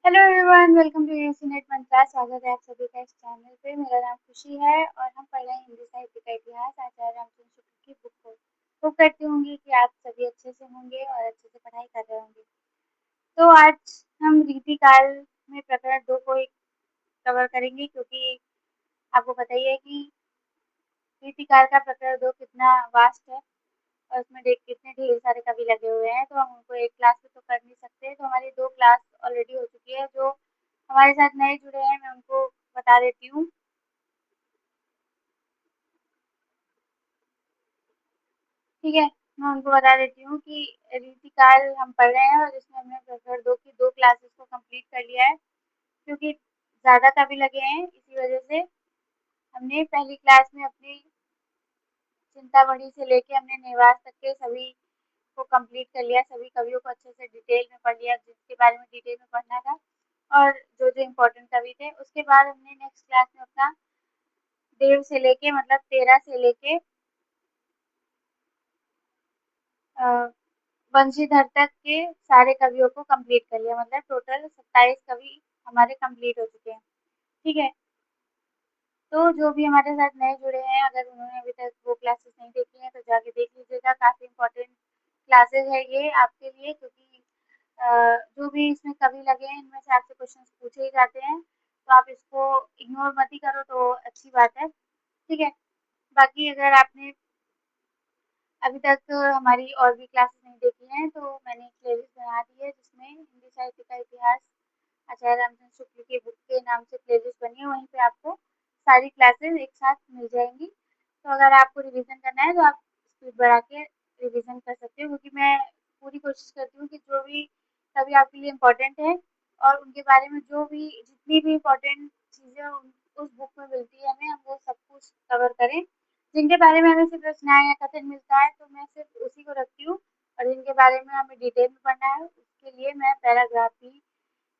Hello everyone, welcome to यूसीनेट मंत्रा। स्वागत है आप सभी का इस चैनल पे। मेरा नाम खुशी है और हम पढ़ रहे हैं हिंदी साहित्य का इतिहास आचार्य रामचंद्र शुक्ल की बुक को। होप करती होंगी कि आप सभी अच्छे से होंगे और अच्छे से पढ़ाई कर रहे होंगे। तो आज हम रीतिकाल में प्रकरण 2 को कवर करेंगे, क्योंकि आपको पता ही है कि रीतिकाल का प्रकरण 2 कितना वास्ट है और उसमें कितने ढेर सारे कवि लगे हुए हैं। तो हम उनको एक क्लास में तो कर नहीं सकते। तो हमारी 2 क्लास ऑलरेडी हो चुकी है। जो हमारे साथ नए जुड़े हैं मैं उनको बता देती हूँ। ठीक है, मैं उनको बता देती हूँ कि रीतिकाल हम पढ़ रहे हैं और इसमें हमने प्रकरण 2 की 2 क्लासेस को कंप्लीट कर लिया है। क्योंकि ज़्यादा कवि लगे हैं, इसी वजह से हमने पहली क्लास में अपनी चिंतामणि से लेके हमने नेवास तक के सभी को कंप्लीट कर लिया। सभी कवियों को अच्छे से डिटेल में पढ़ लिया, जिसके बारे में डिटेल में पढ़ना था और जो जो इम्पोर्टेंट कवि थे। उसके बाद हमने नेक्स्ट क्लास में अपना देव से लेके मतलब 13 से लेके वंशीधर तक के सारे कवियों को कंप्लीट कर लिया। मतलब टोटल 27 कवि हमारे कंप्लीट हो चुके हैं। ठीक है, तो जो भी हमारे साथ नए जुड़े हैं, अगर उन्होंने अभी तक वो क्लासेस नहीं देखी हैं तो जाके देख लीजिएगा। काफ़ी इम्पोर्टेंट क्लासेस है ये आपके लिए, क्योंकि जो भी इसमें कवि लगे हैं इनमें से आपसे क्वेश्चन पूछे ही जाते हैं। तो आप इसको इग्नोर मत ही करो तो अच्छी बात है। ठीक है, बाकी अगर आपने अभी तक हमारी और भी क्लासेस नहीं देखी हैं तो मैंने एक प्लेलिस्ट बना दी है, जिसमें हिंदी साहित्य का इतिहास आचार्य रामचंद्र शुक्ल की बुक के नाम से प्लेलिस्ट बनी है। वहीं पे आपको सारी क्लासेस एक साथ मिल जाएंगी। तो अगर आपको रिवीजन करना है तो आप स्पीड बढ़ा के रिवीजन कर सकते हो, क्योंकि मैं पूरी कोशिश करती हूँ कि जो भी सभी आपके लिए इम्पोर्टेंट है और उनके बारे में जो भी जितनी भी इम्पोर्टेंट चीज़ें उस बुक में मिलती है हमें, हम वो सब कुछ कवर करें। जिनके बारे में हमें सिर्फ रचनाएँ या कथन मिलता है तो मैं सिर्फ उसी को रखती हूँ, और जिनके बारे में हमें डिटेल में पढ़ना है उसके लिए मैं पैराग्राफ भी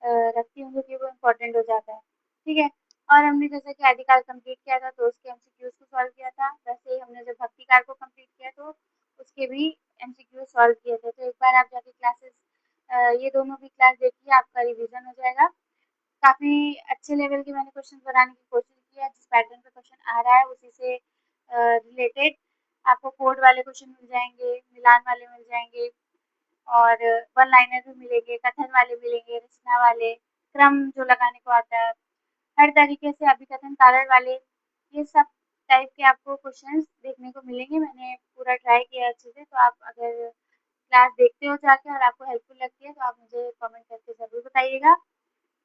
रखती हूँ, क्योंकि वो इम्पोर्टेंट हो जाता है। ठीक है, और हमने जैसे कि आदिकाल कंप्लीट किया था तो उसके एमसीक्यूज को सॉल्व किया था। वैसे ही हमने जब भक्तिकाल को कंप्लीट किया तो उसके भी एमसीक्यू सॉल्व किए थे। तो एक बार आप जाके क्लासेस ये दोनों भी क्लास देखिए, आपका रिवीजन हो जाएगा। काफ़ी अच्छे लेवल के मैंने क्वेश्चन बनाने की कोशिश की है। जिस पैटर्न पे क्वेश्चन आ रहा है उसी से रिलेटेड आपको कोड वाले क्वेश्चन मिल जाएंगे, मिलान वाले मिल जाएंगे और वन लाइनर भी मिलेंगे, कथन वाले मिलेंगे, रचना वाले, क्रम जो लगाने को आता है, हर तरीके से अभिकथन कारण वाले, ये सब टाइप के आपको क्वेश्चंस देखने को मिलेंगे। मैंने पूरा ट्राई किया है अच्छे से। तो आप अगर क्लास देखते हो जाके और आपको हेल्पफुल लगती है तो आप मुझे कमेंट करके ज़रूर बताइएगा।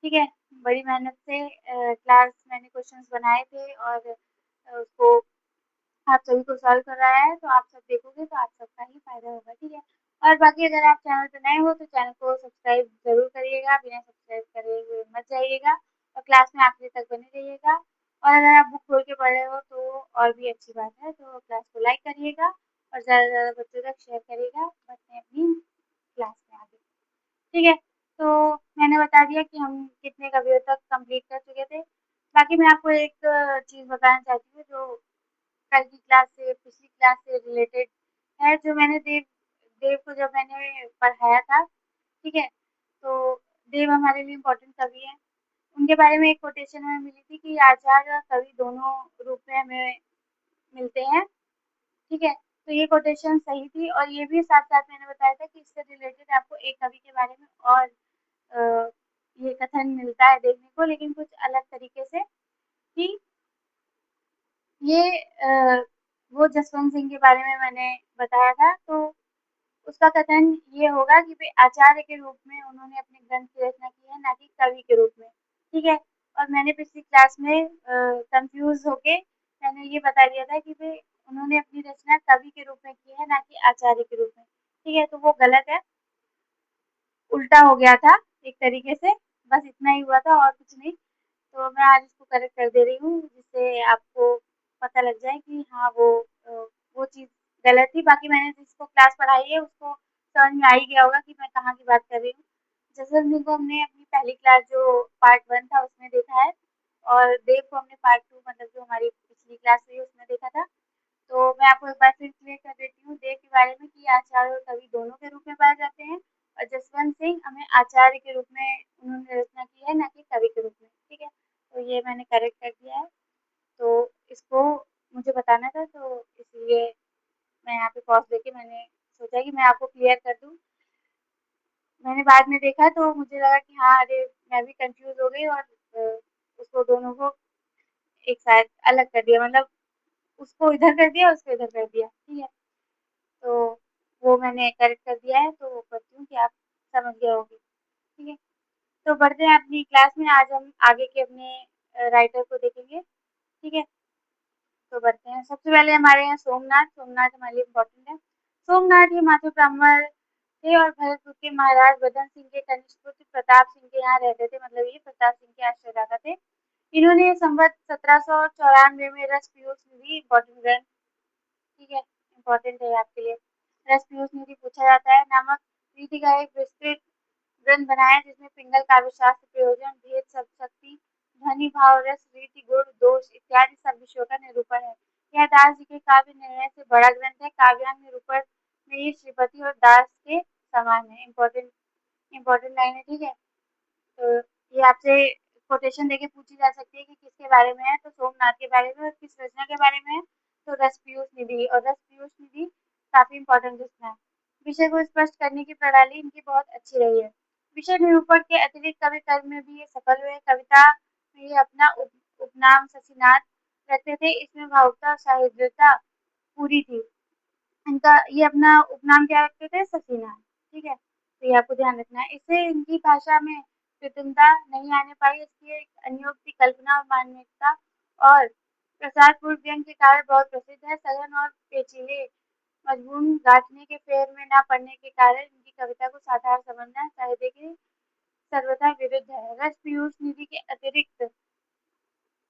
ठीक है, बड़ी मेहनत से क्लास मैंने क्वेश्चंस बनाए थे और उसको आप सभी को सॉल्व कराया है। तो आप सब देखोगे तो आप सबका ही फ़ायदा होगा। ठीक है, और बाकी अगर आप चैनल पे नए हो तो चैनल को सब्सक्राइब ज़रूर करिएगा, बिना सब्सक्राइब करे हुए मत जाइएगा और क्लास में आखिरी तक बने रहिएगा। और अगर आप बुक खोल के पढ़ रहे हो तो और भी अच्छी बात है। तो क्लास को लाइक करिएगा और ज़्यादा से ज़्यादा बच्चों तक शेयर करिएगा। बढ़ते हैं अपनी क्लास में आगे। ठीक है, तो मैंने बता दिया कि हम कितने कवियों तक कंप्लीट कर चुके थे। बाकी मैं आपको एक चीज़ बताना चाहती हूँ जो कल की क्लास से पिछली क्लास से रिलेटेड है। जो मैंने देव देव को जब मैंने पढ़ाया था, ठीक है, तो देव हमारे लिए इम्पोर्टेंट कवि हैं। उनके बारे में एक कोटेशन हमें मिली थी कि आचार्य और कवि दोनों रूप में हमें मिलते हैं। ठीक है, तो ये कोटेशन सही थी और ये भी साथ-साथ मैंने बताया था कि इससे रिलेटेड आपको एक कवि के बारे में और ये कथन मिलता है देखने को, लेकिन कुछ अलग तरीके से, कि ये वो जसवंत सिंह के बारे में मैंने बताया था। तो उसका कथन ये होगा कि वे आचार्य के रूप में उन्होंने अपने ग्रंथ की रचना की है, ना कि कवि के रूप में। ठीक है, और मैंने पिछली क्लास में कंफ्यूज होके मैंने ये बता दिया था कि वे उन्होंने अपनी रचना कवि के रूप में की है, ना कि आचार्य के रूप में। ठीक है, तो वो गलत है, उल्टा हो गया था एक तरीके से। बस इतना ही हुआ था और कुछ नहीं। तो मैं आज इसको करेक्ट कर दे रही हूँ, जिससे आपको पता लग जाए कि हाँ वो चीज़ गलत थी। बाकी मैंने जिसको क्लास पढ़ाई है उसको समझ में आ ही गया होगा कि मैं कहाँ की बात कर रही हूँ। जसवंत सिंह को हमने अपनी पहली क्लास जो पार्ट 1 था उसमें देखा है, और देव को हमने पार्ट 2 मतलब जो हमारी पिछली क्लास हुई उसमें देखा था। तो मैं आपको एक बार फिर क्लियर कर देती हूँ देव के बारे में कि आचार्य और कवि दोनों के रूप में पाए जाते हैं। और जसवंत सिंह हमें आचार्य के रूप में उन्होंने रचना की है, ना कि कवि के रूप में। ठीक है, तो ये मैंने करेक्ट कर दिया है। तो इसको मुझे बताना था, तो इसलिए मैं यहाँ पे पॉज़ देके मैंने सोचा कि मैं आपको क्लियर कर दूँ। मैंने बाद में देखा तो मुझे लगा कि हाँ, अरे मैं भी कन्फ्यूज़ हो गई और उसको दोनों को एक साथ अलग कर दिया, मतलब उसको इधर कर दिया, उसको इधर कर दिया। ठीक है, तो वो मैंने करेक्ट कर दिया है, तो करती हूँ कि आप समझ गए होंगे। ठीक है, तो बढ़ते हैं अपनी क्लास में। आज हम आगे के अपने राइटर को देखेंगे। ठीक है, तो बढ़ते हैं। सबसे पहले हमारे यहाँ सोमनाथ। सोमनाथ हमारे लिए इम्पोर्टेंट है। सोमनाथ ये माधव ब्राह्मण थे और भरतपुर के महाराज बदन सिंह के कनिष्ठ पुत्र प्रताप सिंह के यहाँ रहते थे, मतलब ये प्रताप सिंह के आश्रयदाता थे। इन्होंने संवत 1794 में रस पीयूष निधि इम्पोर्टेंट ग्रंथ, ठीक है, इम्पोर्टेंट है आपके लिए, रस पीयूष निधि पूछा जाता है नामक रीति का एक विस्तृत ग्रंथ बनाया, जिसमें पिंगल काव्य शास्त्र, प्रयोजन, भेद, सब शक्ति, ध्वनि, भाव, रस, रीति, गुण, दोष इत्यादि सब विषयों का निरूपण है। यह दास जी के काव्य निर्णय से बड़ा ग्रंथ है। काव्यांग निरूपण में ये श्रीपति और दास के समान है। इम्पोर्टेंट इम्पोर्टेंट लाइन है। ठीक है, तो ये आपसे कोटेशन देके पूछी जा सकती है कि किसके बारे में है, तो सोमनाथ के बारे में। और किस रचना के बारे में है, तो रस पीयूष निधि। और रस पीयूष निधि काफी इम्पोर्टेंट रचना है। विषय को स्पष्ट करने की प्रणाली इनकी बहुत अच्छी रही है। विषय निरूपण के अतिरिक्त कवि कर्म में भी ये सफल हुए। कविता में ये अपना उपनाम शशिनाथ रखते थे। इसमें भावुकता और साहित्यता पूरी थी। इनका ये अपना उपनाम क्या रखते थे, शशिनाथ। ठीक है, तो ये आपको ध्यान रखना है। इससे इनकी भाषा में कृत्रिमता नहीं आने पाई। इसकी एक अनियोक्ति कल्पना और मान्यता और प्रसार पूर्व व्यंग के कारण बहुत प्रसिद्ध है। सघन और पेचीले मजमून गांठने के फेर में न पड़ने के कारण इनकी कविता को साधारण समझना साहित्य के सर्वथा विरुद्ध है। रस पीयूष निधि के अतिरिक्त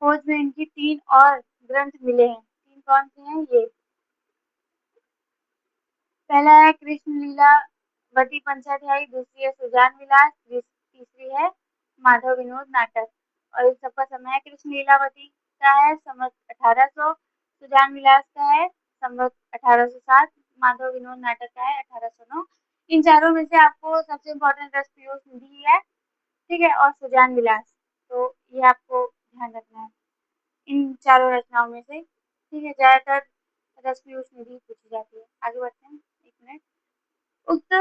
खोज में इनकी 3 और ग्रंथ मिले हैं। 3 कौन से हैं ये? पहला है कृष्ण लीला वती पंचाध्यायी, दूसरी है सुजान विलास, तीसरी है माधव विनोद नाटक। और इस सबका समय है, कृष्ण लीलावती का है संवत 1800, सुजान विलास का है संवत 1807, माधव विनोद नाटक का है 1809। इन चारों में से आपको सबसे इम्पोर्टेंट रस पीयूष निधि है, ठीक है, और सुजान विलास, तो ये आपको ध्यान रखना है इन चारों रचनाओं में से। ठीक है, ज्यादातर रस पीयूष निधि पूछी जाती है। आगे बढ़ते हैं, एक मिनट। उक्त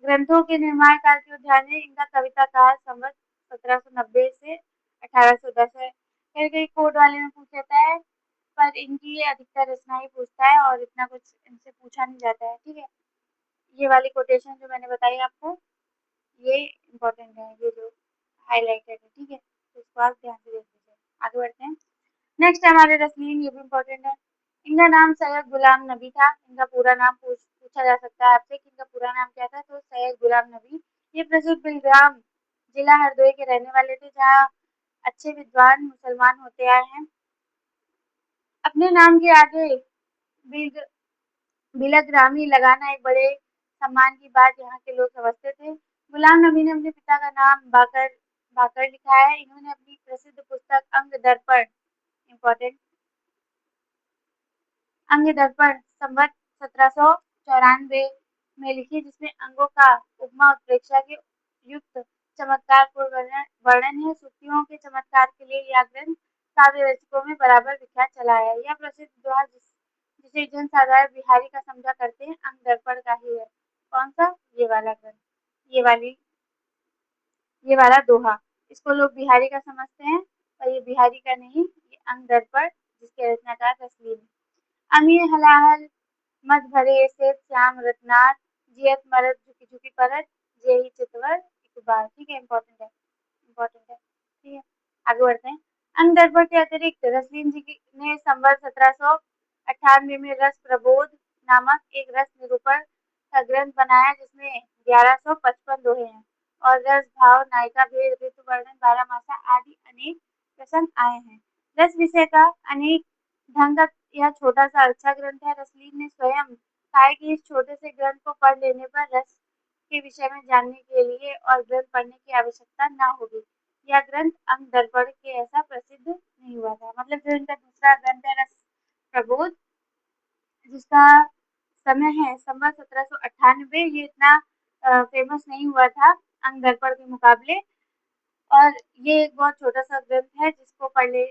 ग्रंथों के निर्माण काल की ध्यान है। इनका कविता काल संवत 1790 से 1810 है। कई कई कोड वाले में पूछ लेता है, पर इनकी ये अधिकतर रचना ही पूछता है और इतना कुछ इनसे पूछा नहीं जाता है। ठीक है, ये वाली कोटेशन जो मैंने बताई आपको, ये इम्पोर्टेंट है, ये जो हाईलाइटेड है। ठीक है, तो इसको आप ध्यान से देख लीजिए। आगे बढ़ते हैं। नेक्स्ट हमारे रसलीन, ये भी इम्पोर्टेंट है। इनका नाम सैयद गुलाम नबी था। इनका पूरा नाम पूछा जा सकता है आपसे कि इनका पूरा नाम क्या था, तो सैयद गुलाम नबी। ये प्रसिद्ध बिलग्राम जिला हरदोई के रहने वाले थे, जहाँ अच्छे विद्वान मुसलमान होते आए हैं। अपने नाम के आगे बिल बिलग्रामी लगाना एक बड़े सम्मान की बात यहाँ के लोग समझते थे। गुलाम नबी ने अपने पिता का नाम बाकर बाकर लिखा है। इन्होंने अपनी प्रसिद्ध पुस्तक अंग दर्पण, इम्पोर्टेंट, अंग दर्पण संवत 1794 में लिखी, जिसमें अंगों का उपमा उत्प्रेक्षा के युक्त चमत्कारपूर्ण वर्णन है। सुक्तियों के चमत्कार के लिए यह ग्रंथ काव्य रचकों में बराबर विख्यात चला है। यह प्रसिद्ध दोहा जिसे जन साधारण बिहारी का समझा करते हैं, अंग दर्पण का ही है। कौन सा? ये वाला ग्रंथ, ये वाली ये वाला दोहा। इसको लोग बिहारी का समझते हैं, पर ये बिहारी का नहीं, ये अंग दर्पण जिसके रचनाकार तस्लीम। अमीर हलाहल मत भरे से श्याम रत्नार, जियत मरद झुकी झुकी परत, जेही चितवर इकबाल। ठीक है, इम्पोर्टेंट है, इम्पोर्टेंट है। ठीक है, आगे बढ़ते हैं। अंग दर्पण के अतिरिक्त रसलीन जी ने संवत 1798 में रस प्रबोध नामक एक रस निरूपण का ग्रंथ बनाया, जिसमें 1155 दोहे हैं और रस भाव, नायिका भेद, ऋतु वर्णन, बारहमासा आदि अनेक प्रसंग आए हैं। रस विषय का अनेक ढंग का यह छोटा सा अच्छा ग्रंथ है। रसलीन ने स्वयं कहा है कि इस छोटे से ग्रंथ को पढ़ लेने पर रस के विषय में जानने के लिए और ग्रंथ पढ़ने की आवश्यकता न होगी। यह ग्रंथ अंग दर्पण के ऐसा प्रसिद्ध नहीं हुआ था। मतलब जो इनका दूसरा ग्रंथ है रस प्रबोध, जिसका समय है संवत 1798, ये इतना फेमस नहीं हुआ था अंग दर्पण के मुकाबले। और ये एक बहुत छोटा-सा ग्रंथ है जिसको पढ़ ले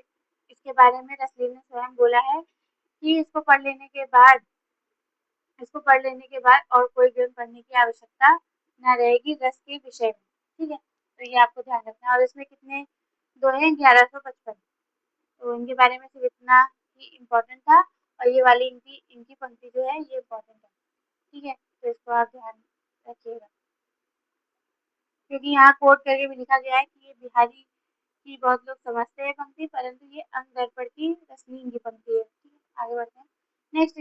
इसके बारे में रसलीन ने स्वयं बोला है कि इसको पढ़ लेने के बाद और कोई ग्रंथ पढ़ने की आवश्यकता ना रहेगी रस के विषय में, ठीक है? तो ये आपको ध्यान रखना है और इसमें कितने दोहे 1155। तो इनके बारे में सिर्फ इतना ही इम्पोर्टेंट था और ये वाली इनकी इनकी पंक्ति जो है ये इम्पोर्टेंट है, ठीक है? तो इसको आप ध्यान रखिएगा। क्योंकि यहाँ कोट करके भी लिखा गया है कि ये बिहारी की बहुत लोग समझते हैं पंक्ति, परंतु ये अंग दर्पण की रसलीन की पंक्ति है, ठीक है? आगे बढ़ते हैं। नेक्स्ट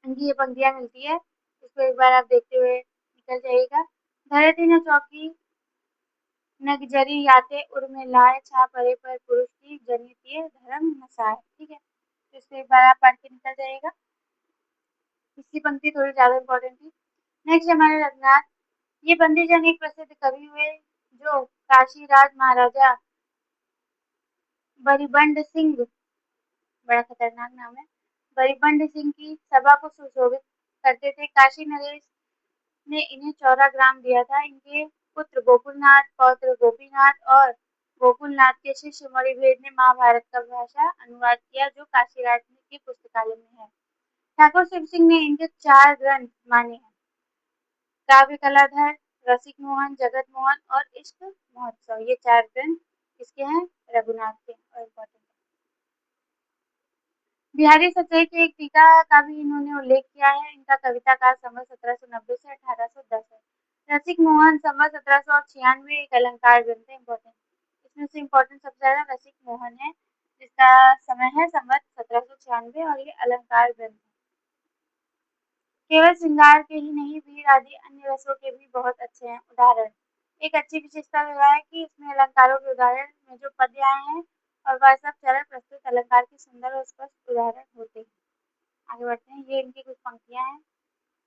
इनकी ये पंक्तियाँ मिलती है, इसको एक बार आप देखते हुए निकल जाइएगा। धरती न चौकी नगजरी याते उर्मिलाए छा परे पर पुरुष की जनितीय धर्म नसाए, ठीक है? तो इसको एक बार आप पढ़ के निकल जाइएगा। इसकी पंक्ति थोड़ी ज़्यादा इम्पोर्टेंट थी। नेक्स्ट हमारे रघुनाथ, ये बंदी जन एक प्रसिद्ध कवि हुए जो काशीराज महाराजा बरिबंड सिंह, बड़ा खतरनाक नाम है, बरिबंड सिंह की सभा को सुशोभित करते थे। काशी नरेश ने इन्हें 14 ग्राम दिया था। इनके पुत्र गोकुलनाथ, पौत्र गोपीनाथ और गोकुलनाथ के शिष्य मणिभेद ने महाभारत का भाषा अनुवाद किया जो काशीराज की पुस्तकालय में है। ठाकुर शिव सिंह ने इनके 4 ग्रंथ माने हैं, काव्य कलाधर, रसिक मोहन, जगत मोहन और इश्क महोत्सव। ये 4 ग्रंथ किसके हैं? रघुनाथ के और इम्पोर्टेंट। बिहारी सच्चाई के एक टीका का भी इन्होंने उल्लेख किया है। इनका कविता काल संवत 1790 से 1810 है। रसिक मोहन संवत 1796 एक अलंकार ग्रंथ है, इम्पोर्टेंट। इसमें से इम्पोर्टेंट सबसे ज्यादा रसिक मोहन है जिसका समय है संवत 1796 और ये अलंकार ग्रंथ है। केवल श्रृंगार के ही नहीं, वीर आदि अन्य रसों के भी बहुत अच्छे हैं उदाहरण। एक अच्छी विशेषता यह है कि इसमें अलंकारों के उदाहरण में जो पद्य आए हैं और वह सब सरल प्रस्तुत अलंकार के सुंदर और स्पष्ट उदाहरण होते हैं। आगे बढ़ते हैं। ये इनकी कुछ पंक्तियां हैं,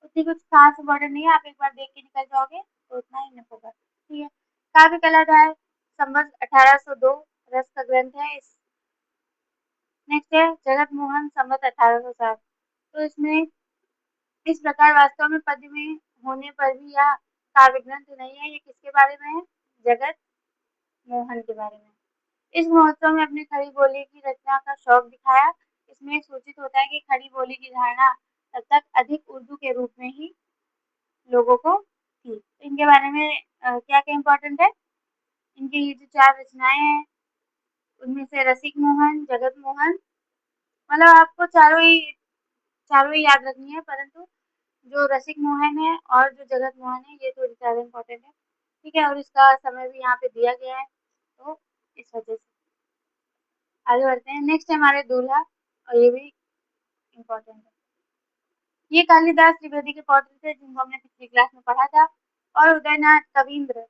उतनी कुछ खास इम्पोर्टेंट नहीं है, आप एक बार देख के निकल जाओगे तो उतना ही इनफ होगा, ठीक है? काव्य कलाधार संवत 1802 रस का ग्रंथ है। इस नेक्स्ट है जगत मोहन संवत 1807। तो इसमें इस प्रकार वास्तव में पद्य में होने पर भी यह काव्य ग्रंथ नहीं है। ये किसके बारे में है? जगत मोहन के बारे में। इस महोत्सव में अपनी खड़ी बोली की रचना का शौक दिखाया। इसमें सूचित होता है कि खड़ी बोली की धारणा तब तक अधिक उर्दू के रूप में ही लोगों को थी। तो इनके बारे में क्या क्या इम्पोर्टेंट है? इनकी ये जो 4 रचनाएं हैं उनमें से रसिक मोहन, जगत मोहन, मतलब आपको चारों ही याद रखनी है, परंतु जो रसिक मोहन है और जो जगत मोहन है ये थोड़ी ज़्यादा इम्पोर्टेंट है, ठीक है? और इसका समय भी यहाँ पे दिया गया है, तो इस वजह से आगे बढ़ते हैं। नेक्स्ट है हमारे दूल्हा और ये भी इम्पोर्टेंट है। ये कालिदास त्रिवेदी के पौत्र थे जिनको हमने पिछली क्लास में पढ़ा था और उदयनाथ कविंद्र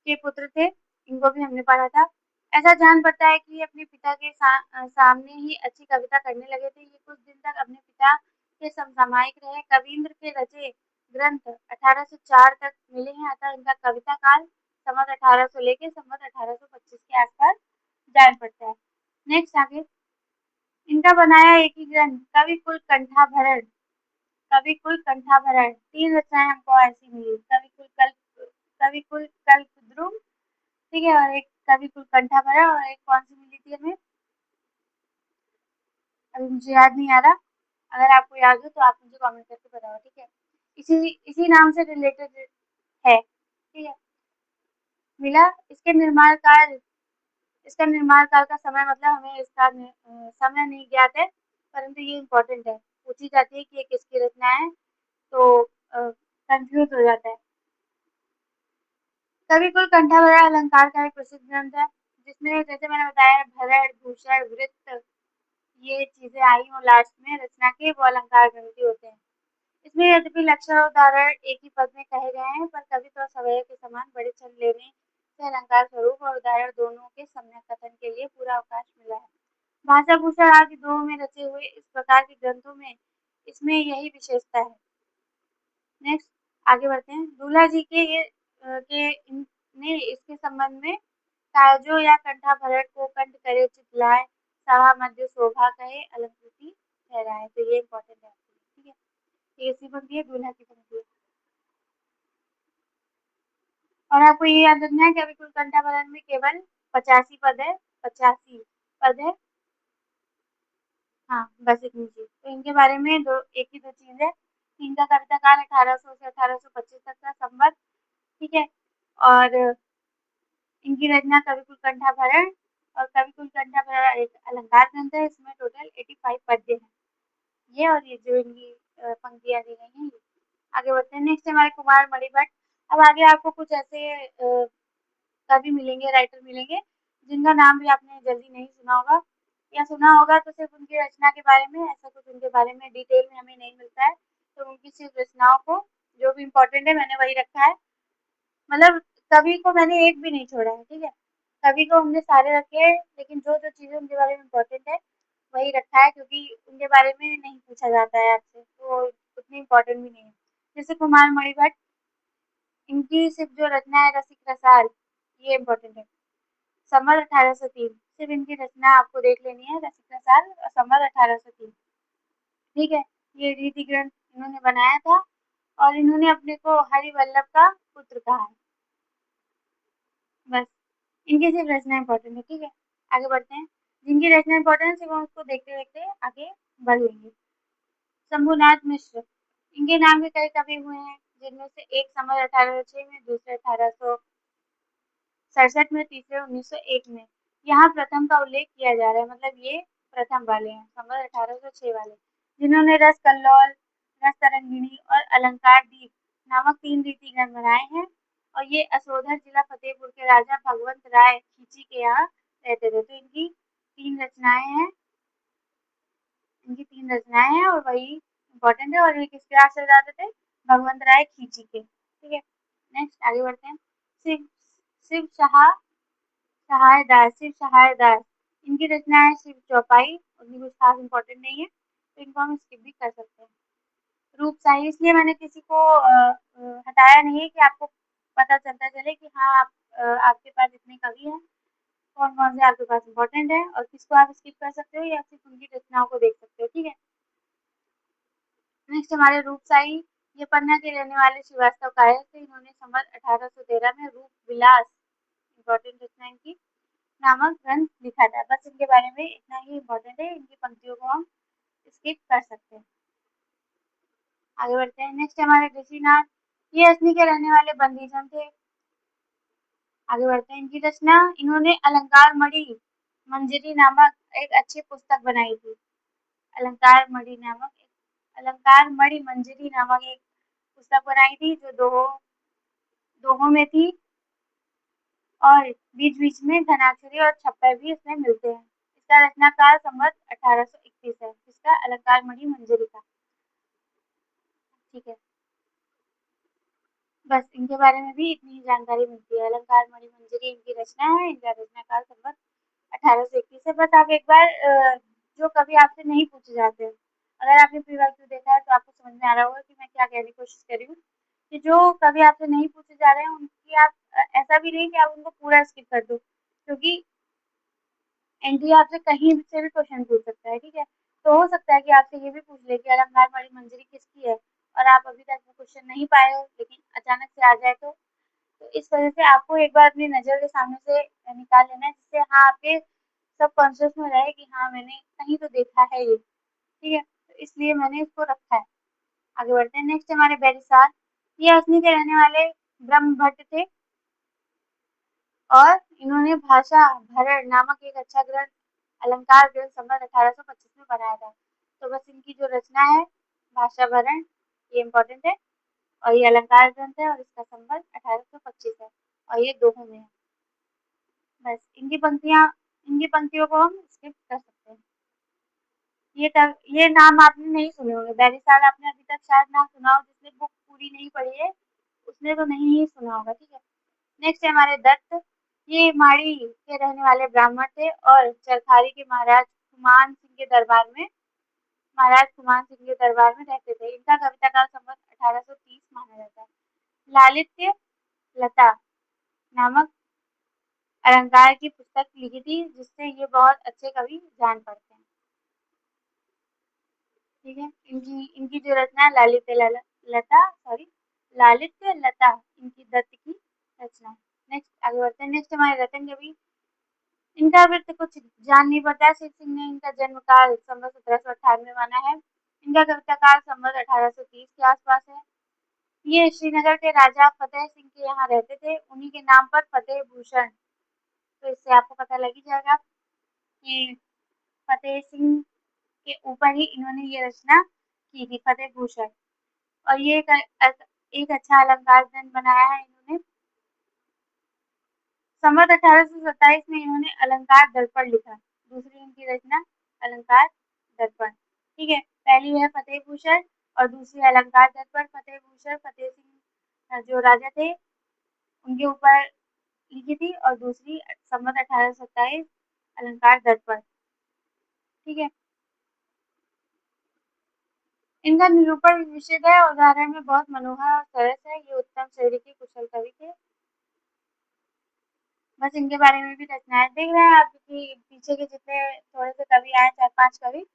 के पुत्र थे, इनको भी हमने पढ़ा था। ऐसा जान पड़ता है कि ये अपने पिता के सामने ही अच्छी कविता करने लगे थे। ये कुछ दिन तक अपने पिता के समसामयिक रहे। कविंद्र के रचे ग्रंथ 1804 तक मिले हैं, अतः इनका कविता काल संवत 1800 लेके संवत 1825 के आसपास जान पड़ता है। नेक्स्ट आगे इनका बनाया एक ही ग्रंथ कवि कुल कंठाभरण 3 रचनाएं हमको ऐसी मिली। कवि कुल कल्पद्रुम, ठीक है? और एक कवि कुल कंठाभरण और एक कौन सी मिली थी हमें? अभी मुझे याद नहीं आ रहा। अगर आपको याद हो तो आप मुझे कमेंट करके बताओ, ठीक है? इसी नाम से रिलेटेड है, ठीक है? मिला। इसका निर्माण काल का समय मतलब हमें इसका समय नहीं ज्ञात है, परंतु ये इम्पोर्टेंट है। पूछी जाती है कि ये किसकी रचना है, तो कंफ्यूज हो जाता है। कवि कुल कंठाभरण अलंकार का एक प्रसिद्ध ग्रंथ है जिसमें जैसे मैंने बताया भरण, भूषण, वृत्त ये चीजें आई और लास्ट में रचना के वो अलंकार ग्रंथ ही होते हैं। इसमें यद्यपि लक्षण और उदाहरण एक ही पद में कहे गए हैं, पर कवित्व और सवैया के समान बड़े छंद लेने से अलंकार स्वरूप और उदाहरण दोनों के सम्यक कथन के लिए पूरा अवकाश मिला है। भाषा भूषण आदि दोनों में रचे हुए इस प्रकार के ग्रंथों में इसमें यही विशेषता है। नेक्स्ट आगे बढ़ते हैं। दूल्हा जी ने इसके संबंध में काजो या कंठाभरण को कंठ करे चितलाए सभा मध्य शोभा कहे अलंकृति ठहराए। तो ये इम्पोर्टेंट है, ठीक है? ये इसी पंक्ति है, दूल्हा की पंक्ति है। और आपको ये याद रखना है कि अभी कुल कंठाभरण में केवल 85 पद है, 85 पद है। हाँ, बस इतनी चीज़। तो इनके बारे में दो एक ही 2 चीज़ है। इनका कविता काल 1800 से 1825 तक का संवत, ठीक है? और इनकी रचना कविकुल कंठाभरण और कविकुल कंठाभरण एक अलंकार ग्रंथ है, इसमें टोटल 85 पद्य हैं। ये और ये जो इनकी पंक्तियाँ दी गई हैं ये। आगे बढ़ते हैं, नेक्स्ट हमारे कुमार मणिभट्ट। अब आगे आपको कुछ ऐसे कवि मिलेंगे, राइटर मिलेंगे, जिनका नाम भी आपने जल्दी नहीं सुना होगा या सुना होगा तो सिर्फ उनकी रचना के बारे में, ऐसा कुछ उनके बारे में डिटेल में हमें नहीं मिलता है। तो उनकी सिर्फ रचनाओं को जो भी इम्पोर्टेंट है मैंने वही रखा है। मतलब कवि को मैंने एक भी नहीं छोड़ा है, ठीक है? कवि को हमने सारे रखे हैं, लेकिन जो-जो चीज़ें उनके बारे में इम्पोर्टेंट है, वही रखा है क्योंकि उनके बारे में नहीं पूछा जाता है आपसे, तो उतनी इम्पोर्टेंट भी नहीं है। जैसे कुमार मणिभट्ट, इनकी सिर्फ जो रचना है रसिक रसाल, ये इम्पोर्टेंट है। संवत 1803, सिर्फ इनकी रचना आपको देख लेनी है, रसिक रसाल और संवत 1803, ठीक है? ये रीति ग्रंथ इन्होंने बनाया था और इन्होंने अपने को हरिवल्लभ का पुत्र कहा है। बस इनकी सिर्फ रचना इम्पोर्टेंट है, ठीक है? आगे बढ़ते हैं। जिनकी रचना इम्पोर्टेंट है वो उसको देखते-देखते आगे बढ़ लेंगे। शंभुनाथ मिश्र, इनके नाम के कई कवि हुए हैं, जिनमें से एक संवत 1806 में, दूसरे 1867 में, तीसरे 1901 में। यहाँ प्रथम का उल्लेख किया जा रहा है, मतलब ये प्रथम वाले हैं, संवत 1806 वाले, जिन्होंने रस कल्लोल, रस तरंगिणी और अलंकार दीप नामक 3 रीति ग्रंथ बनाए हैं। और ये असोधर जिला फतेहपुर के राजा भगवंत राय खींची के यहाँ रहते थे। तो इनकी 3 रचनाएँ हैं, और वही इम्पोर्टेंट है और ये किसके यहाँ से जाते थे? भगवंत राय खींची के, ठीक है? नेक्स्ट आगे बढ़ते हैं। शिव शिव सहाय दास, इनकी रचना है शिव चौपाई, उनकी कुछ खास इम्पोर्टेंट नहीं है, तो इनको हम स्किप भी कर सकते हैं। रूपशाही, इसलिए मैंने किसी को हटाया नहीं है कि आपको पता चलता चले कि हाँ आपके पास इतने कवि हैं, कौन-कौन से आपके पास इम्पोर्टेंट है और किसको आप स्किप कर सकते हो या सिर्फ उनकी रचनाओं को देख सकते हो, ठीक है? नेक्स्ट हमारे रूपशाही, ये पन्ना के रहने वाले श्रीवास्तव कायस्थ थे। इन्होंने संवत 1813 में रूप विलास, इम्पोर्टेंट रचना इनकी, नामक ग्रंथ लिखा था। बस इनके बारे में इतना ही इम्पोर्टेंट है, इनकी पंक्तियों को हम स्किप कर सकते हैं। आगे बढ़ते हैं। नेक्स्ट हमारे ऋषिनाथ, ये असनी के रहने वाले बंदीजन थे। आगे बढ़ते हैं। इनकी रचना, इन्होंने अलंकार मणि मंजरी नामक एक अच्छी पुस्तक बनाई थी। अलंकार मणि नामक अलंकार मणि मंजरी नामक एक पुस्तक बनाई थी जो दोहों में थी और बीच-बीच में धनाक्षरी और छप्पर भी इसमें मिलते हैं। इसका रचनाकाल संवत 1831 है। इसका अलंकार मणि मंजरी का, ठीक है? बस इनके बारे में भी इतनी ही जानकारी मिलती है। अलंकार मणि मंजरी इनकी रचना है, इनका रचनाकाल संवत 1821 है। बस आप एक बार जो कभी आपसे नहीं पूछे जाते हैं, अगर आपने प्री-वाक्य देखा है तो आपको समझ में आ रहा होगा कि मैं क्या कहने की कोशिश कर रही हूँ, कि जो कभी आपसे नहीं पूछे जा रहे हैं उनकी आप ऐसा भी नहीं कि आप उनको पूरा स्किप कर दो, क्योंकि एनटीए आपसे कहीं से भी क्वेश्चन पूछ सकता है, ठीक है? तो हो सकता है कि आपसे ये भी पूछ ले कि अलंकार मणि मंजरी किसकी है और आप अभी तक वो क्वेश्चन नहीं पाए हो, लेकिन अचानक से आ जाए तो इस वजह से आपको एक बार अपनी नज़र के सामने से निकाल लेना है, जिससे हाँ, आपके सबकॉन्शियस में रहे कि हाँ, मैंने कहीं तो देखा है ये, ठीक है? तो इसलिए मैंने इसको रखा है। आगे बढ़ते हैं। नेक्स्ट हमारे बेरिसार, ये असनी के रहने वाले ब्रह्मभट्ट थे और इन्होंने भाषा भरण नामक एक अच्छा ग्रंथ, अलंकार ग्रंथ संवत 1825 में बनाया था। तो बस इनकी जो रचना है भाषा भरण, ये इम्पोर्टेंट है और ये अलंकार ग्रंथ है और इसका संवत 1825 है और ये दोहों में है। बस इनकी पंक्तियों को हम स्किप कर सकते हैं। ये नाम आपने नहीं सुने होंगे, बेरिसार आपने अभी तक शायद ना सुना हो, जिसने बुक पूरी नहीं पढ़ी है, उसने तो नहीं ही सुना होगा, ठीक है? नेक्स्ट है हमारे दत्त, ये माड़ी के रहने वाले ब्राह्मण थे और चरखारी के महाराज कुमान सिंह के दरबार में रहते थे। इनका कविता काल संवत 1830 माना जाता है। लालित्य लता नामक अलंकार की पुस्तक लिखी थी, जिससे ये बहुत अच्छे कवि जान पड़ते हैं, ठीक है? इनकी इनकी जो रचना है लालित्य लता, इनकी दत्त की रचना। नेक्स्ट आगे बढ़ते हैं। नेक्स्ट हमारे रतन कवि, इनका भी तो कुछ जान नहीं पड़ता। शिव सिंह ने इनका जन्म काल संवत 1758 में माना है। इनका कविता काल संवत 1830 के आसपास है। ये श्रीनगर के राजा फतेह सिंह के यहाँ रहते थे, उन्हीं के नाम पर फतेह भूषण, तो इससे आपको पता लग ही जाएगा कि फतेह सिंह के ऊपर ही इन्होंने ये रचना की थी, फतेह भूषण। और ये एक अच्छा अलंकार ग्रंथ बनाया है इन्होंने। संवत 1827 में इन्होंने अलंकार दर्पण लिखा, दूसरी इनकी रचना अलंकार दर्पण। ठीक है, पहली है फतेह भूषण और दूसरी अलंकार दर्पण। फतेह भूषण फतेह सिंह जो राजा थे उनके ऊपर लिखी थी, और दूसरी संवत 1827 अलंकार दर्पण। ठीक है, इनका निरूपण विशद है, उदाहरण में बहुत मनोहर और सरस है। ये उत्तम शैली के कुशल कवि थे। बस इनके बारे में भी रचनाएं देख रहे हैं आप कि पीछे के जितने थोड़े से कवि आए, 4-5 कवि,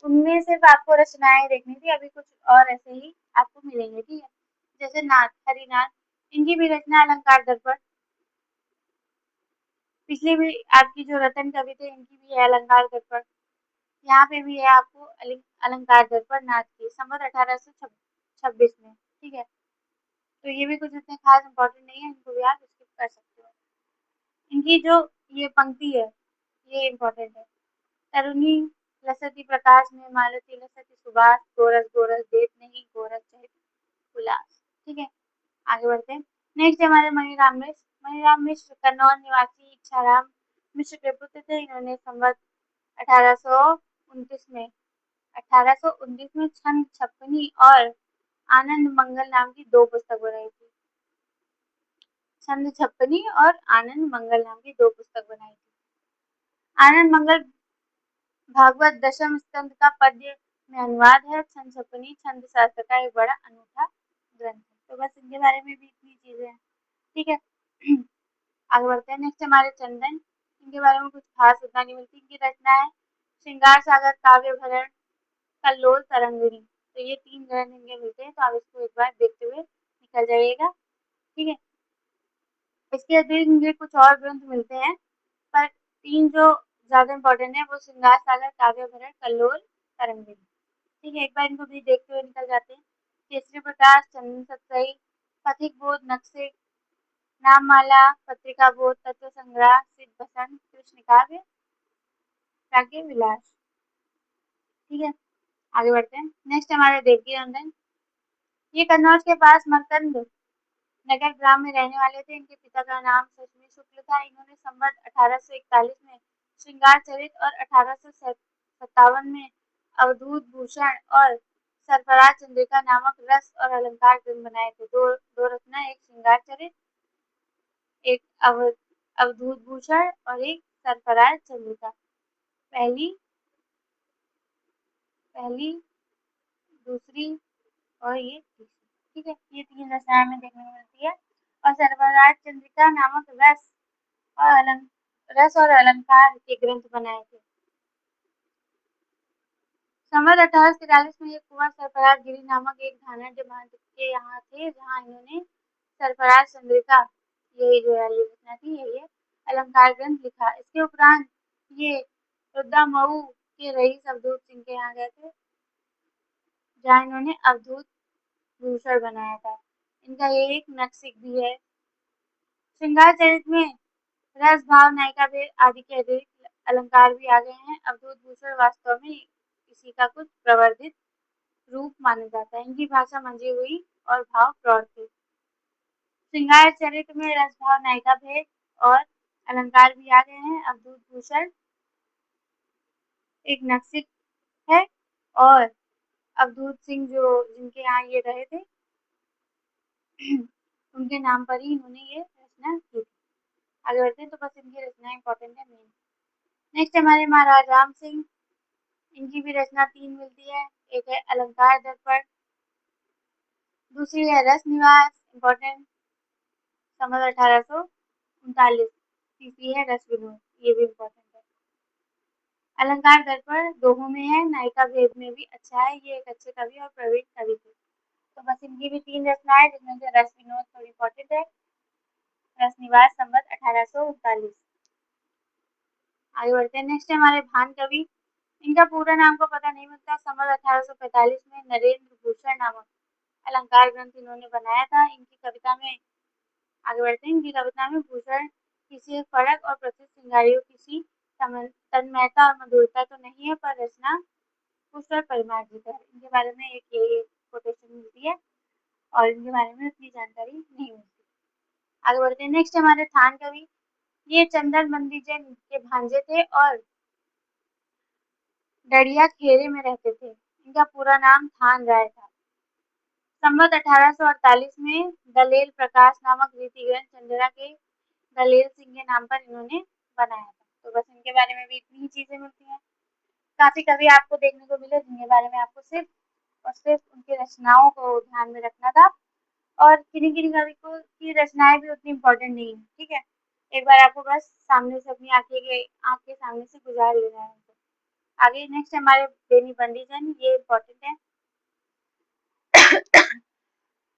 उनमें सिर्फ आपको रचनाएं देखनी थी। अभी कुछ और ऐसे ही आपको मिलेंगे। ठीक है, जैसे नाथ, हरिनाथ, इनकी भी रचना अलंकार दर्पण। पिछली भी आपकी जो रतन कवि थे इनकी भी है अलंकार दर्पण। यहाँ पे भी है आपको अलंकार दर्पण नाथ की, संवत 1826 में। ठीक है, तो ये भी कुछ इतने खास इंपॉर्टेंट नहीं है, इनको भी आप स्किप कर सकते हो। इनकी जो ये पंक्ति है ये इम्पोर्टेंट है। तरुणी लसती प्रकाश में मालती लसती सुबास, गोरस गोरस देत नहीं गोरस चहित उल्लास। ठीक है, आगे बढ़ते हैं। नेक्स्ट हमारे मणिराम मिश्र। मणिराम मिश्र कन्नौज निवासी इच्छाराम मिश्र के पुत्र थे। इन्होंने संवत 1829 में छंद छपनी और आनंद मंगल नाम की 2 पुस्तक बनाई थी। छंद छपनी और आनंद मंगल नाम की 2 पुस्तक बनाई थी। आनंद मंगल भागवत दशम स्कंद का पद्य में अनुवाद है। छंद छपनी छंद शास्त्र का एक बड़ा अनूठा ग्रंथ है। तो बस इनके बारे में भी इतनी चीजें हैं। ठीक है, आगे बढ़ते हैं। नेक्स्ट हमारे चंदन, इनके बारे में कुछ खास उतना नहीं मिलती। इनकी रचना है श्रृंगार सागर, काव्य भरण, कल्लोल, तरंगिणी। तो ये 3 ग्रंथ इनके मिलते हैं, तो आप इसको एक बार देखते हुए निकल जाइएगा। ठीक है, इसके अतिरिक्त मुझे कुछ और ग्रंथ मिलते हैं, पर 3 जो ज्यादा इंपॉर्टेंट है वो श्रृंगार सागर, काव्य भरण, कल्लोल, तरंगिणी। ठीक है, एक बार इनको भी देखते हुए निकल जाते हैं। केसरी प्रकाश, चंदन सतसई, पथिक बोध, नक्शे नाममाला, पत्रिका बोध, तत्व संग्रह, सिद्ध बसंत, कृष्ण काव्य, प्राज्ञ विलास। ठीक है, आगे बढ़ते हैं। नेक्स्ट हमारे देवकी नंदन, ये कन्नौज के पास मरकंद नगर ग्राम में रहने वाले थे। इनके पिता का नाम सचमी शुक्ल था। इन्होंने संवत 1841 में श्रृंगार चरित और 1857 में अवधूत भूषण और सरफराज चंद्रिका नामक रस और अलंकार ग्रंथ बनाए थे। दो रचना, एक श्रृंगार चरित, एक अवधूत भूषण और एक सरफराज चंद्रिका। पहली पहली दूसरी और ये तीसरी। ठीक है, ये 3 रचनाएं में देखने को मिलती है। और सरफराज चंद्रिका नामक रस और अलंकार के ग्रंथ बनाए थे। संवत 1843 में ये कुंवर सरफराज गिरी नामक एक धानर महंत के यहाँ थे, जहाँ इन्होंने सरफराज चंद्रिका, ये जो है रचना थी, ये अलंकार ग्रंथ लिखा। इसके उपरांत ये रुद्रमऊ के रईस अवधूत सिंह के यहाँ गए थे, जहाँ इन्होंने अवधूत भूषण बनाया था। इनका ये एक नक्सिक भी है। श्रृंगार चरित में रस, भाव, नायिका भेद आदि के अतिरिक्त अलंकार भी आ गए हैं। अवधूत भूषण वास्तव में इसी का कुछ प्रवर्धित रूप माना जाता है। इनकी भाषा मंझी हुई और भाव प्रौढ़ थे। श्रृंगार चरित में रस, भाव, नायिका भेद और अलंकार भी आ गए हैं। अवधूत भूषण एक नक्सिक है, और अवधूत सिंह जो जिनके यहाँ ये रहे थे उनके नाम पर ही इन्होंने ये रचना की थी। आगे बढ़ते हैं। तो बस इनकी रचना इंपॉर्टेंट है मेन। नेक्स्ट हमारे महाराज राम सिंह, इनकी भी रचना 3 मिलती है। एक है अलंकार दर्पण, दूसरी है रस निवास, इम्पोर्टेंट, संवत 1839, तीसरी है रस विनोद, ये भी इम्पोर्टेंट है। अलंकार दर्पण दोहों में है, नायिका भेद में भी अच्छा है। ये एक अच्छे कवि और प्रवीण कवि थे। तो बस इनकी भी 3 रचनाएं, जिसमें से रस विनोद थोड़ी इम्पोर्टेंट है। रसनिवास संवत 1839। आगे बढ़ते हैं। नेक्स्ट है हमारे भान कवि। इनका पूरा नाम को पता नहीं मिलता। संवत 1845 में नरेंद्र भूषण नामक अलंकार ग्रंथ इन्होंने बनाया था। इनकी कविता में आगे बढ़ते हैं। इनकी कविता में भूषण किसी एक फड़क और प्रसिद्ध सिंगारियों किसी तन्मयता और मधुरता तो नहीं है, पर रचना पुष्ट और परिमार्जित है। इनके बारे में एक कोटेशन मिलती है और इनके बारे में उतनी जानकारी नहीं मिलती। आगे बढ़ते हैं। नेक्स्ट हमारे थान कवि। ये चंदन बंदी जैन के भांजे थे और डड़िया खेरे में रहते थे। इनका पूरा नाम थान राय था। संवत 1848 में दलेल प्रकाश नामक रीति ग्रंथ चंद्रा के दलेल सिंह के नाम पर इन्होंने बनाया था। तो बस इनके बारे में भी इतनी ही चीजें मिलती हैं। काफी कवि आपको देखने को मिले जिनके बारे में आपको सिर्फ और सिर्फ उनकी रचनाओं को ध्यान में रखना था, और किन्हीं किन्हीं कवि को की रचनाएं भी उतनी इम्पोर्टेंट नहीं है। ठीक है, एक बार आपको बस सामने से अपनी आंख के सामने से गुजार लेना है उनको। आगे नेक्स्ट हमारे बेनी बंदीजन, ये इम्पोर्टेंट है।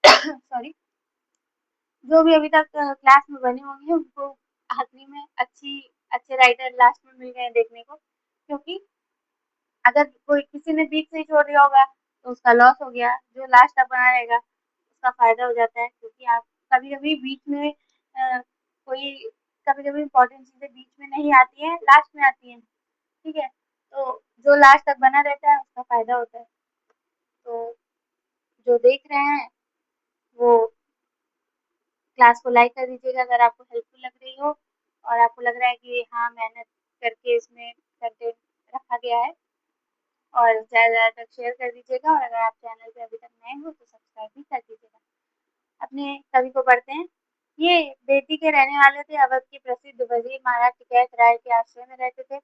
सॉरी। जो भी अभी तक क्लास में बने होंगे उनको आखिरी में अच्छे राइटर लास्ट में मिल गए देखने को, क्योंकि अगर कोई किसी ने बीच से ही छोड़ दिया होगा तो उसका लॉस हो गया, जो लास्ट तक बना रहेगा उसका फायदा हो जाता है। क्योंकि आप कभी कभी बीच में कोई कभी कभी इम्पोर्टेंट चीजें बीच में नहीं आती है, लास्ट में आती है। ठीक है, तो जो लास्ट तक बना रहता है उसका फायदा होता है। तो जो देख रहे हैं वो क्लास को लाइक कर दीजिएगा अगर आपको हेल्पफुल लग रही हो और आपको लग रहा है कि हाँ मेहनत करके इसमें कंटेंट रखा गया है, और ज़्यादा से ज़्यादा तक शेयर कर दीजिएगा, और अगर आप चैनल पे अभी तक नए हो तो सब्सक्राइब भी कर दीजिएगा। अपने कवि को पढ़ते हैं। ये बेती के रहने वाले थे। अवध के प्रसिद्ध वजीर महाराज टिकैत राय के आश्रय में रहते थे।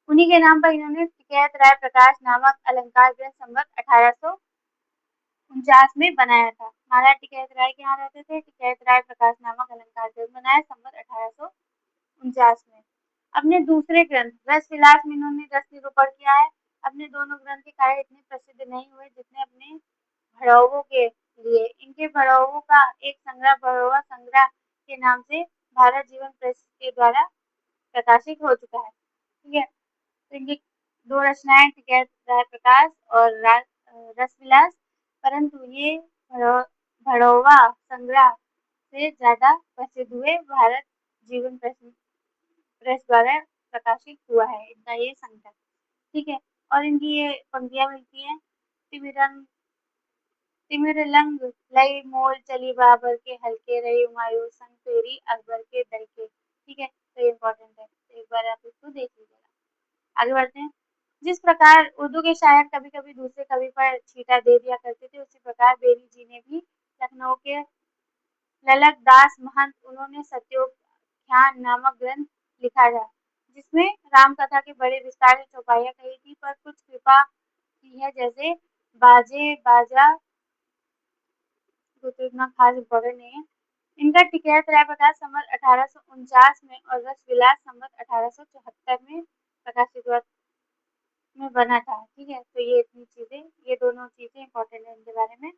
उन्हीं के नाम पर इन्होंने टिकैत राय प्रकाश नामक अलंकार ग्रंथ संवत 1849 में बनाया था। महाराज टिकैत राय के यहाँ रहते थे। टिकैत राय प्रकाश नामक अलंकार ग्रंथ बनाया संवत 1849 में। अपने दूसरे ग्रंथ रस विलास में इन्होंने रस निरूपण किया है। अपने दोनों ग्रंथ के कार्य इतने प्रसिद्ध नहीं हुए जितने अपने भड़ौवों के लिए। इनके भड़ौवों का एक संग्रह भड़ौवा संग्रह के नाम से भारत जीवन प्रेस के द्वारा प्रकाशित हो चुका है। ठीक है, तो इनकी दो रचनाएं टिकैत राय प्रकाश और रस विलास, परंतु ये भड़ौवा संग्रह से ज्यादा प्रसिद्ध हुए भारत जीवन प्रेस द्वारा प्रकाशित हुआ है इनका ये संग्रह। ठीक है, और इनकी ये पंक्तियां मिलती हैं। तिमिरंग तिमिरलंग लई मोल चली बाबर के हल्के रही हुमायूं संग फेरी अकबर के दल के। ठीक है, तो ये इम्पोर्टेंट है, तो एक बार आप इसको देख लीजिएगा। आगे बढ़ते हैं। जिस प्रकार उर्दू के शायर कभी कभी दूसरे कवि पर छींटा दे दिया करते थे, उसी प्रकार बेनी जी ने भी लखनऊ के ललक दास महंत उन्होंने सत्योख्यान नामक ग्रंथ लिखा था, जिसमें राम कथा के बड़े विस्तार से चौपाइयाँ कही थी, पर कुछ कृपा की है, जैसे बाजे बाजा तो इतना खास इम्पोर्टेंट नहीं है। इनका टिकैत राय प्रकाश संवत 1849 में और रस विलास संवत 1874 में प्रकाशित हुआ में बना था। ठीक है, तो ये इतनी चीजें, ये दोनों चीजें इम्पोर्टेंट है इनके बारे में।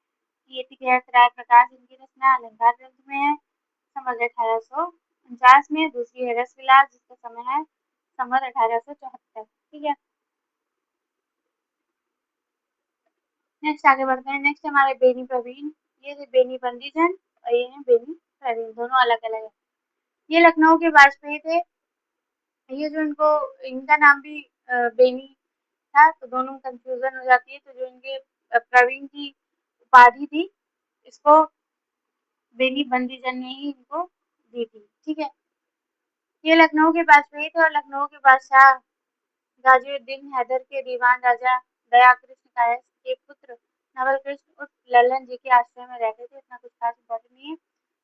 ये टिकैत राय प्रकाश इनकी रचना अलंकार ग्रंथ में है संवत 1849 में। दूसरी है रस विलास जिसका समय है संवत 1874। ठीक है, नेक्स्ट आगे बढ़ते हैं। नेक्स्ट हमारे बेनी प्रवीण। ये थे बेनी बंदीजन और ये है बेनी प्रवीण, दोनों अलग अलग है। ये लखनऊ के वाजपेयी थे। ये जो इनको इनका नाम भी बेनी था, तो दोनों में कंफ्यूजन हो जाती है। तो जो इनके प्रवीण की उपाधि थी, इसको बेनी बंदीजन ने ही इनको दी थी। ठीक है, ये लखनऊ के वाजपेयी थे और लखनऊ के बादशाह गाजिउद्दीन हैदर के दीवान राजा दया कृष्ण कायस्थ के पुत्र नवल कृष्ण उर्फ लल्लन जी के आश्रय में रहते थे। इतना कुछ खास इम्पोर्टेंट नहीं है।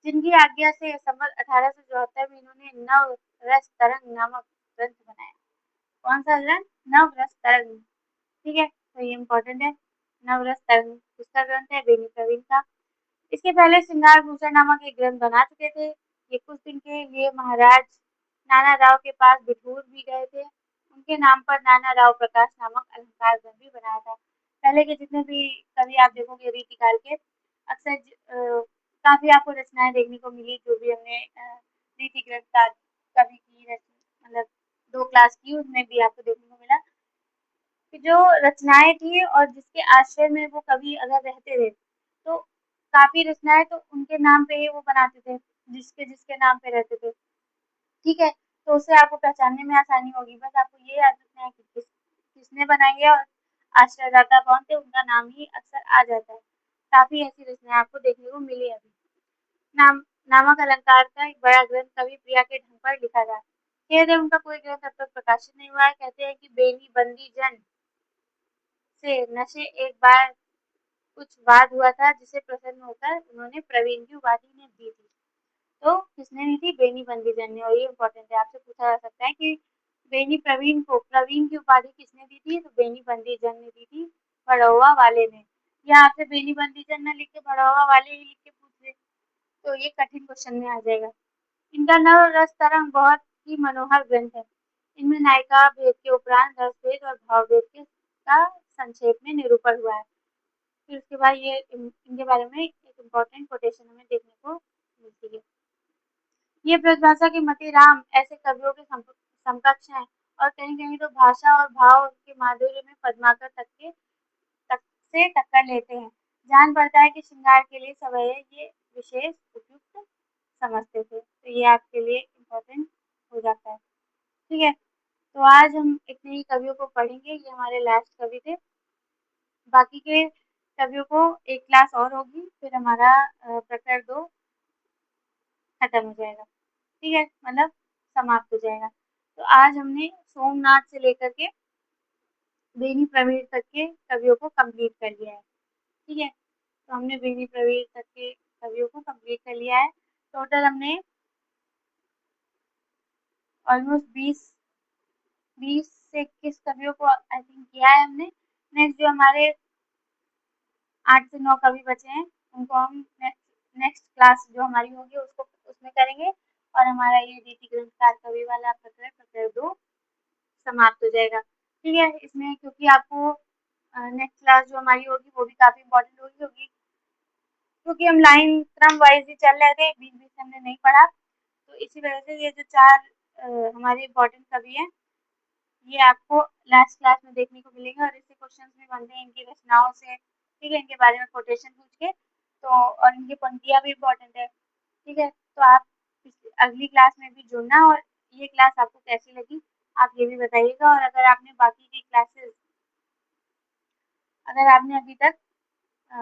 जिनकी आज्ञा से संवत 1874 में इन्होंने नव रस तरंग नामक ग्रंथ बनाया। कौन सा ग्रंथ? नव रस तरंग। ठीक है, तो ये इम्पोर्टेंट है। नव रस तरंग किसका ग्रंथ है? बेनी प्रवीण का। इसके पहले श्रृंगार भूषण नामक एक ग्रंथ बना चुके थे। ये कुछ दिन के लिए महाराज नाना राव के पास बिठूर भी गए थे। उनके नाम पर नाना राव प्रकाश नामक अलंकार ग्रंथ भी बनाया था। पहले के जितने भी कवि आप देखोगे रीतिकाल के, अक्सर काफ़ी आपको रचनाएँ देखने को मिली, जो भी हमने रीति गिरफ्तार कवि की मतलब 2 क्लास की, उसमें भी आपको देखने को मिला कि जो रचनाएँ थी और जिसके आश्रय में वो कवि अगर रहते थे, तो काफ़ी रचनाएँ तो उनके नाम पे ही वो बनाते थे, जिसके नाम पे रहते थे। ठीक है? तो उससे आपको पहचानने में आसानी होगी, बस आपको ये याद रखना है कि किसने बनाई है और आश्रयदाता कौन थे, उनका नाम ही अक्सर आ जाता है। काफ़ी ऐसी रचनाएँ आपको देखने को मिली अभी। नाम नामक अलंकार का एक बड़ा ग्रंथ कवि प्रिया के ढंग पर लिखा था। खेद है उनका कोई ग्रंथ अब तक प्रकाशित नहीं हुआ है। कहते हैं कि बेनी बंदी जन से नशे एक बार कुछ वाद हुआ था, जिसे प्रसन्न होकर उन्होंने प्रवीण की उपाधि ने दी थी। तो किसने दी थी? बेनी बंदी जन ने। और ये इम्पोर्टेंट है, आपसे पूछा जा सकता है कि बेनी प्रवीण को प्रवीण की उपाधि किसने दी थी? तो बेनी बंदी जन ने दी थी, बड़ौवा वाले ने। या आपसे बेनी बंदी जन न लिख के बड़ौवा वाले ही लिख के पूछ ले, तो ये कठिन क्वेश्चन में आ जाएगा। इनका नव रस तरंग बहुत ही मनोहर ग्रंथ है। इनमें नायिका भेद के उपरांत रस भेद और भाव भेद के का संक्षेप में निरूपण हुआ है। फिर उसके बाद ये इनके बारे में एक इम्पोर्टेंट कोटेशन हमें देखने को मिलती है। ये ब्रजभाषा के मती राम ऐसे कवियों के समकक्ष हैं और कहीं-कहीं तो भाषा और भाव के माधुर्य में पद्माकर तक से टक्कर लेते हैं। जान पड़ता है कि श्रृंगार के लिए सवैये ये विशेष उपयुक्त समझते थे। तो ये आपके लिए इम्पोर्टेंट हो जाता है। ठीक है? तो आज हम इतने ही कवियों को पढ़ेंगे, ये हमारे लास्ट कवि थे। बाकी के कवियों को एक क्लास और होगी, फिर हमारा प्रकर 2 खत्म हो जाएगा। ठीक है? मतलब समाप्त हो जाएगा। तो आज हमने सोमनाथ से लेकर के बेनी प्रवीण तक के कवियों को कंप्लीट कर लिया है। ठीक है? तो हमने बेनी प्रवीण तक के कवियों को कंप्लीट कर लिया है। टोटल हमने ऑलमोस्ट 20 से 21 कवियों को आई थिंक किया है हमने। नेक्स्ट जो हमारे 8 से 9 कवि बचे हैं, उनको हम नेक्स्ट क्लास जो हमारी होगी उसको उसमें करेंगे और हमारा ये रीति ग्रंथकार कवि वाला प्रकर 2 समाप्त हो जाएगा। ठीक है? इसमें क्योंकि आपको नेक्स्ट क्लास जो हमारी होगी वो भी काफ़ी इम्पोर्टेंट होगी, क्योंकि हम लाइन क्रम वाइज़ ही चल रहे थे, बीच-बीच से हमने नहीं पढ़ा। तो इसी वजह से ये जो 4 हमारे इम्पोर्टेंट कवि हैं, ये आपको लास्ट क्लास में देखने को मिलेंगे और इससे क्वेश्चंस भी बनते हैं इनकी रचनाओं से। ठीक है? इनके बारे में कोटेशन पूछ के, तो और इनकी पंक्तियाँ भी इम्पोर्टेंट है। ठीक है? तो आप अगली क्लास में भी जुड़ना और ये क्लास आपको कैसी लगी, आप ये भी बताइएगा। और अगर आपने बाकी की क्लासेस अगर आपने अभी तक अ,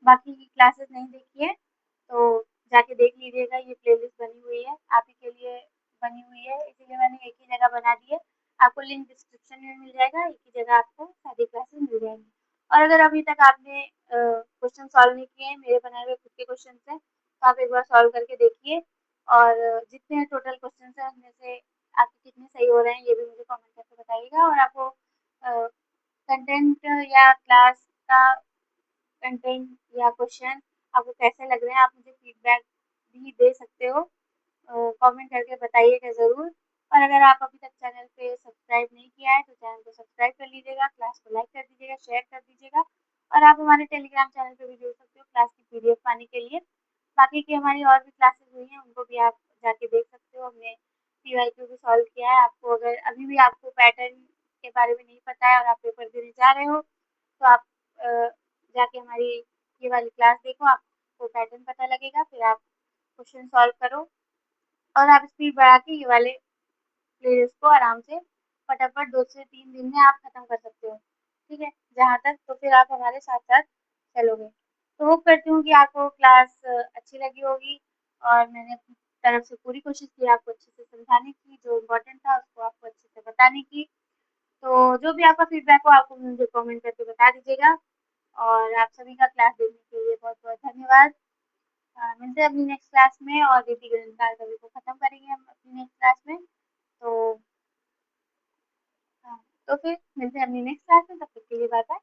बाकी की क्लासेस नहीं देखी है, तो जाके देख लीजिएगा। ये प्लेलिस्ट बनी हुई है, आप ही के लिए बनी हुई है, इसीलिए मैंने एक ही जगह बना दी है। आपको लिंक डिस्क्रिप्शन में मिल जाएगा, एक ही जगह आपको सारी क्लासेस मिल जाएँगी। और अगर अभी तक आपने क्वेश्चन सॉल्व नहीं किए हैं, मेरे बनाए हुए खुद के क्वेश्चन्स हैं, तो आप एक बार सॉल्व करके देखिए और जितने टोटल क्वेश्चन्स हैं, उसमें से आपके कितने सही हो रहे हैं, ये भी मुझे कमेंट करके बताइएगा। और आपको कंटेंट या क्लास का कंटेंट या क्वेश्चन आपको कैसे लग रहे हैं, आप मुझे फीडबैक भी दे सकते हो। कमेंट करके बताइएगा ज़रूर। और अगर आप अभी तक चैनल पे सब्सक्राइब नहीं किया है, तो चैनल को सब्सक्राइब कर लीजिएगा, क्लास को लाइक कर दीजिएगा, शेयर कर दीजिएगा और आप हमारे टेलीग्राम चैनल पे भी जुड़ सकते हो क्लास की पीडीएफ पाने के लिए। बाकी की हमारी और भी क्लासेस हुई हैं, उनको भी आप जाके देख सकते हो। हमने पीवाईक्यू भी सॉल्व किया है। आपको अगर अभी भी आपको पैटर्न के बारे में नहीं पता है और आप पेपर देने जा रहे हो, तो आप जाके हमारी ये वाली क्लास देखो, आपको पैटर्न पता लगेगा, फिर आप क्वेश्चन सॉल्व करो और आप स्पीड बढ़ा के ये वाले प्लेलिस्ट को आराम से फटाफट 2 से 3 दिन में आप खत्म कर सकते हो। ठीक है? जहाँ तक तो फिर आप हमारे साथ-साथ चलोगे। तो होप करती हूँ कि आपको क्लास अच्छी लगी होगी और मैंने अपनी तरफ से पूरी कोशिश की आपको अच्छे से समझाने की, जो इम्पोर्टेंट था उसको आपको अच्छे से बताने की। तो जो भी आपका फीडबैक हो, आप मुझे कमेंट करके बता दीजिएगा और आप सभी का क्लास देखने के लिए बहुत-बहुत धन्यवाद। मिलते हैं अपनी नेक्स्ट क्लास में और रीति ग्रंथकार कवि को खत्म करेंगे हम अपनी नेक्स्ट क्लास में। तो हाँ, तो फिर मिलते हैं अपनी नेक्स्ट क्लास में, तब तक के लिए बाय-बाय।